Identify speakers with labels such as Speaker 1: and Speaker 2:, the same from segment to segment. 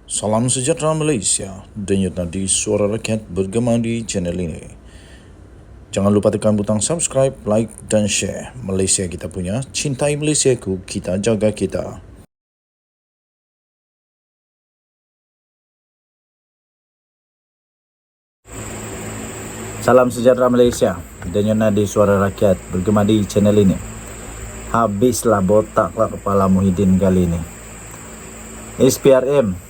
Speaker 1: Salam sejahtera Malaysia, denyut nadi suara rakyat bergema di channel ini. Jangan lupa tekan butang subscribe, like dan share. Malaysia kita punya, cintai Malaysiaku, kita jaga kita. Salam sejahtera Malaysia, denyut nadi suara rakyat bergema di channel ini. Habislah botaklah kepala Muhyiddin kali ini. SPRM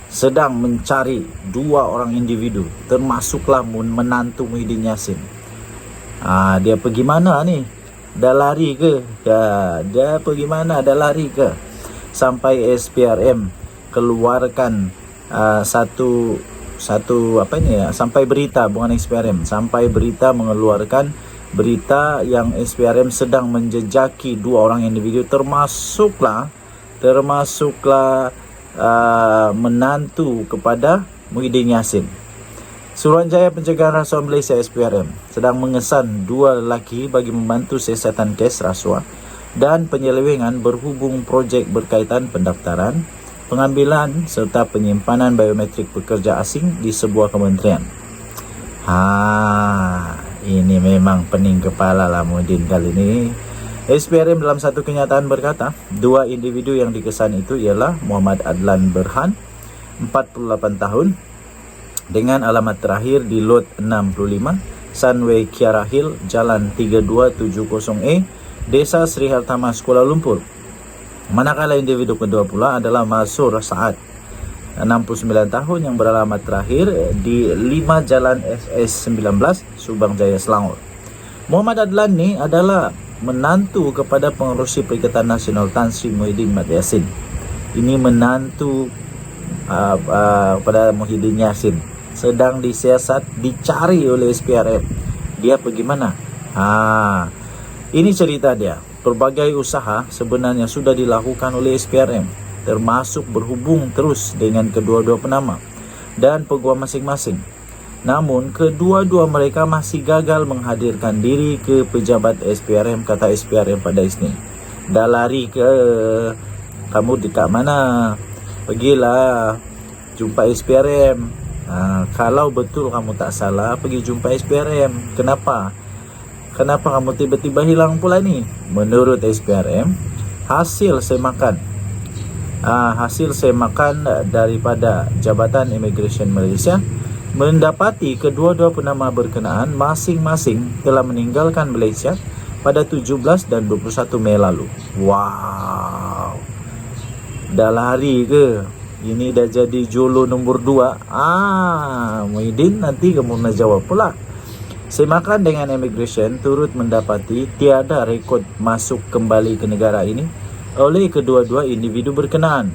Speaker 1: sedang mencari dua orang individu, termasuklah menantu Muhyiddin Yassin. Dia pergi mana ni? Dah lari ke? Dia pergi mana? Dah lari ke? Sampai SPRM keluarkan sampai berita, bukan SPRM, sampai berita mengeluarkan berita yang SPRM sedang menjejaki dua orang individu, termasuklah menantu kepada Muhyiddin Yassin. Suruhanjaya Pencegahan Rasuah Malaysia SPRM sedang mengesan dua lelaki bagi membantu siasatan kes rasuah dan penyelewengan berhubung projek berkaitan pendaftaran, pengambilan serta penyimpanan biometrik pekerja asing di sebuah kementerian. Ini memang pening kepala lah Muhyiddin kali ini. SPRM dalam satu kenyataan berkata, dua individu yang dikesan itu ialah Muhammad Adlan Berhan, 48 tahun, dengan alamat terakhir di Lot 65, Sunway Kiara Hill, Jalan 3270A, Desa Sri Hartamas, Kuala Lumpur. Manakala individu kedua pula adalah Masur Saad, 69 tahun, yang beralamat terakhir di 5 Jalan SS19, Subang Jaya, Selangor. Muhammad Adlan ni adalah menantu kepada Pengerusi Perikatan Nasional Tan Sri Muhyiddin Yassin. Ini menantu pada Muhyiddin Yassin, sedang disiasat, dicari oleh SPRM. Dia pergi mana? Ini cerita dia. Berbagai usaha sebenarnya sudah dilakukan oleh SPRM, termasuk berhubung terus dengan kedua-dua penama dan peguam masing-masing. Namun, kedua-dua mereka masih gagal menghadirkan diri ke pejabat SPRM, kata SPRM pada Isnin. Dah lari ke? Kamu dekat mana? Pergilah jumpa SPRM. Kalau betul kamu tak salah, pergi jumpa SPRM. Kenapa kamu tiba-tiba hilang pula ni? Menurut SPRM, hasil semakan daripada Jabatan Immigration Malaysia mendapati kedua-dua penama berkenaan masing-masing telah meninggalkan Malaysia pada 17 dan 21 Mei lalu. Wow. Dah lari ke? Ini dah jadi jolo nombor 2. Muhyiddin, nanti kamu nak jawab pula. Semakan dengan immigration turut mendapati tiada rekod masuk kembali ke negara ini oleh kedua-dua individu berkenaan.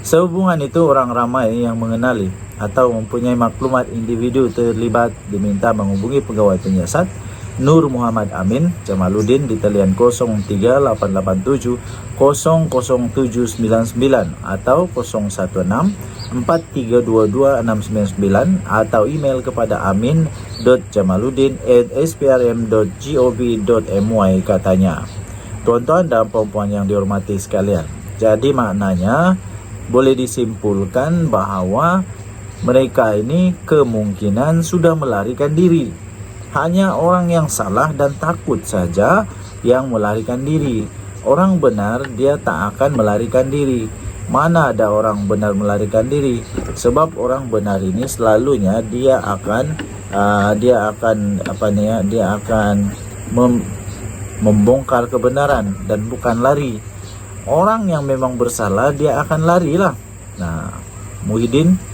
Speaker 1: Sehubungan itu, orang ramai yang mengenali atau mempunyai maklumat individu terlibat diminta menghubungi pegawai penyiasat Nur Muhammad Amin Jamaluddin di talian 03887 00799 atau 016 4322 699 atau email kepada amin.jamaluddin@sprm.gov.my, katanya. Tuan-tuan dan puan-puan yang dihormati sekalian, jadi maknanya boleh disimpulkan bahawa mereka ini kemungkinan sudah melarikan diri. Hanya orang yang salah dan takut saja yang melarikan diri. Orang benar dia tak akan melarikan diri. Mana ada orang benar melarikan diri? Sebab orang benar ini selalunya dia akan membongkar kebenaran dan bukan lari. Orang yang memang bersalah dia akan larilah. Muhyiddin,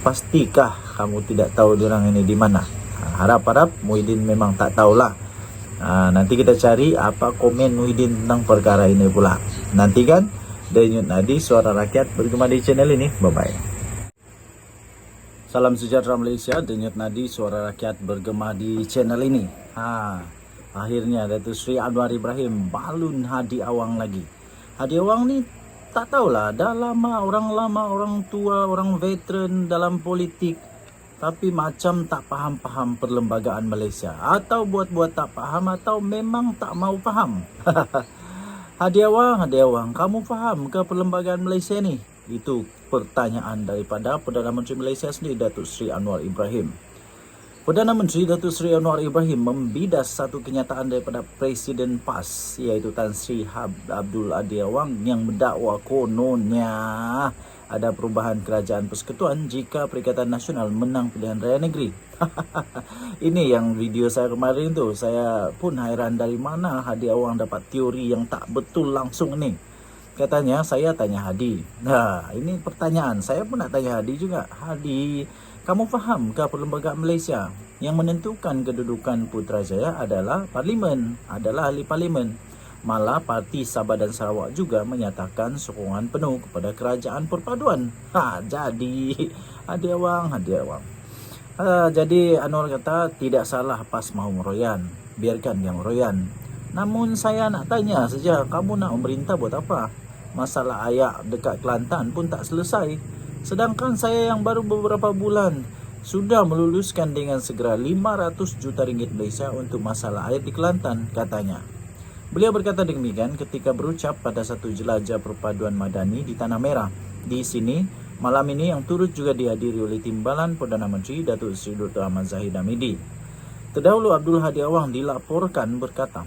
Speaker 1: pastikah kamu tidak tahu diorang ini di mana? Harap-harap Muhyiddin memang tak tahulah. Nanti kita cari apa komen Muhyiddin tentang perkara ini pula. Nantikan denyut nadi suara rakyat bergema di channel ini. Bye-bye. Salam sejahtera Malaysia, denyut nadi suara rakyat bergema di channel ini. Akhirnya Datuk Seri Anwar Ibrahim balun Hadi Awang lagi. Hadi Awang ni tak tahulah, dah lama, orang tua, orang veteran dalam politik, tapi macam tak faham perlembagaan Malaysia. Atau buat-buat tak faham, atau memang tak mau faham. Hadi Awang, kamu faham ke perlembagaan Malaysia ni? Itu pertanyaan daripada Perdana Menteri Malaysia sendiri, Datuk Seri Anwar Ibrahim. Perdana Menteri Datuk Seri Anwar Ibrahim membidas satu kenyataan daripada Presiden PAS, iaitu Tan Sri Abdul Adi Awang, yang mendakwa kononnya ada perubahan kerajaan persekutuan jika Perikatan Nasional menang pilihan raya negeri. Ini yang video saya kemarin tu, saya pun hairan dari mana Hadi Awang dapat teori yang tak betul langsung ni. Katanya, saya tanya Hadi. Nah, ini pertanyaan. Saya pun nak tanya Hadi juga. Hadi, kamu fahamkah perlembagaan Malaysia yang menentukan kedudukan Putrajaya adalah Parlimen, adalah ahli Parlimen. Malah Parti Sabah dan Sarawak juga menyatakan sokongan penuh kepada kerajaan perpaduan. Jadi Hadi Awang. Jadi Anwar kata tidak salah PAS mahu meroyan. Biarkan yang meroyan. Namun saya nak tanya saja, kamu nak memerintah buat apa? Masalah ayak dekat Kelantan pun tak selesai. Sedangkan saya yang baru beberapa bulan sudah meluluskan dengan segera 500 juta ringgit Malaysia untuk masalah air di Kelantan, katanya. Beliau berkata demikian ketika berucap pada satu jelajah perpaduan madani di Tanah Merah. Di sini, malam ini yang turut juga dihadiri oleh timbalan Perdana Menteri Datuk Seri Dr. Ahmad Zahid Hamidi. Terdahulu Abdul Hadi Awang dilaporkan berkata,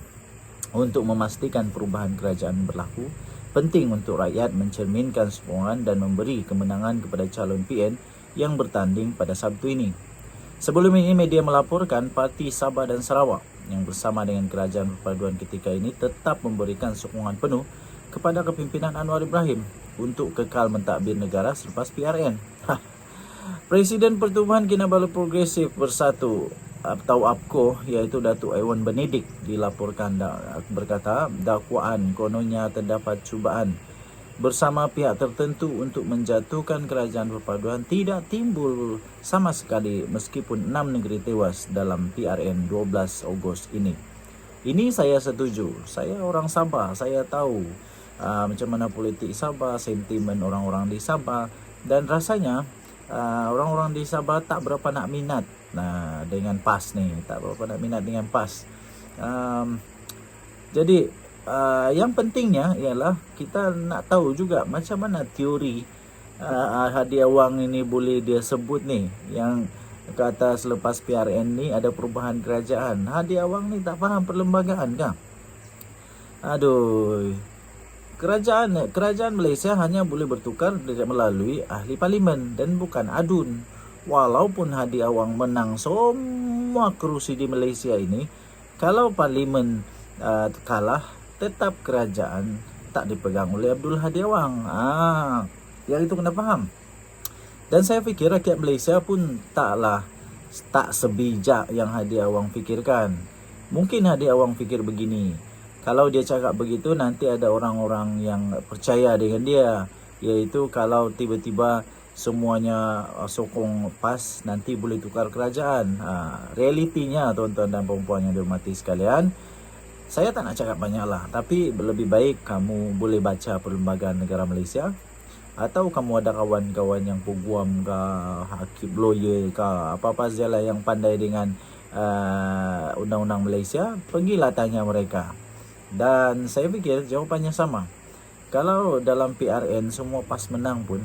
Speaker 1: untuk memastikan perubahan kerajaan berlaku, penting untuk rakyat mencerminkan sokongan dan memberi kemenangan kepada calon PN yang bertanding pada Sabtu ini. Sebelum ini media melaporkan Parti Sabah dan Sarawak yang bersama dengan kerajaan perpaduan ketika ini tetap memberikan sokongan penuh kepada kepimpinan Anwar Ibrahim untuk kekal mentadbir negara selepas PRN. Presiden Pertubuhan Kinabalu Progresif Bersatu atau APKO, iaitu Datuk Aiwan Benedik, dilaporkan berkata dakwaan kononnya terdapat cubaan bersama pihak tertentu untuk menjatuhkan kerajaan perpaduan tidak timbul sama sekali meskipun 6 negeri tewas dalam PRN 12 Ogos ini. Ini saya setuju. Saya orang Sabah, saya tahu macam mana politik Sabah, sentimen orang-orang di Sabah, dan rasanya orang-orang di Sabah tak berapa nak minat dengan PAS ni, tak berapa nak minat dengan PAS. Jadi yang pentingnya ialah kita nak tahu juga macam mana teori Hadi Awang ini boleh dia sebut ni, yang kata selepas PRN ni ada perubahan kerajaan. Hadi Awang ni tak faham perlembagaan kah? Aduh. Kerajaan Malaysia hanya boleh bertukar melalui ahli parlimen dan bukan adun. Walaupun Hadi Awang menang semua kerusi di Malaysia ini, kalau parlimen kalah, tetap kerajaan tak dipegang oleh Abdul Hadi Awang. Yang itu kena faham. Dan saya fikir rakyat Malaysia pun tak sebijak yang Hadi Awang fikirkan. Mungkin Hadi Awang fikir begini, kalau dia cakap begitu nanti ada orang-orang yang percaya dengan dia, iaitu kalau tiba-tiba semuanya sokong PAS nanti boleh tukar kerajaan. Realitinya tuan-tuan dan puan-puan yang dihormati sekalian, saya tak nak cakap banyak lah, tapi lebih baik kamu boleh baca Perlembagaan Negara Malaysia, atau kamu ada kawan-kawan yang peguam ke, hakim, lawyer ke, apa-apa sajalah yang pandai dengan undang-undang Malaysia, pergilah tanya mereka. Dan saya fikir jawapannya sama. Kalau dalam PRN semua PAS menang pun,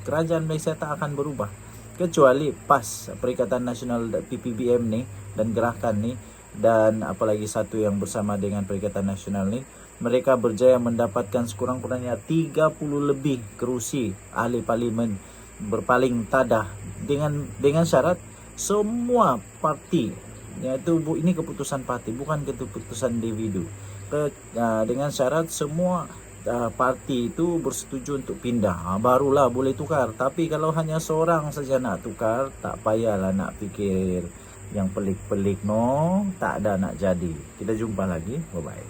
Speaker 1: kerajaan Malaysia tak akan berubah. Kecuali PAS, Perikatan Nasional PPBM ni dan gerakan ni, dan apalagi satu yang bersama dengan Perikatan Nasional ni, mereka berjaya mendapatkan sekurang-kurangnya 30 lebih kerusi ahli parlimen berpaling tadah dengan syarat semua parti, iaitu ini keputusan parti bukan keputusan individu, dengan syarat semua parti itu bersetuju untuk pindah, barulah boleh tukar. Tapi kalau hanya seorang saja nak tukar, tak payahlah nak fikir yang pelik-pelik, no, tak ada nak jadi. Kita jumpa lagi, bye bye.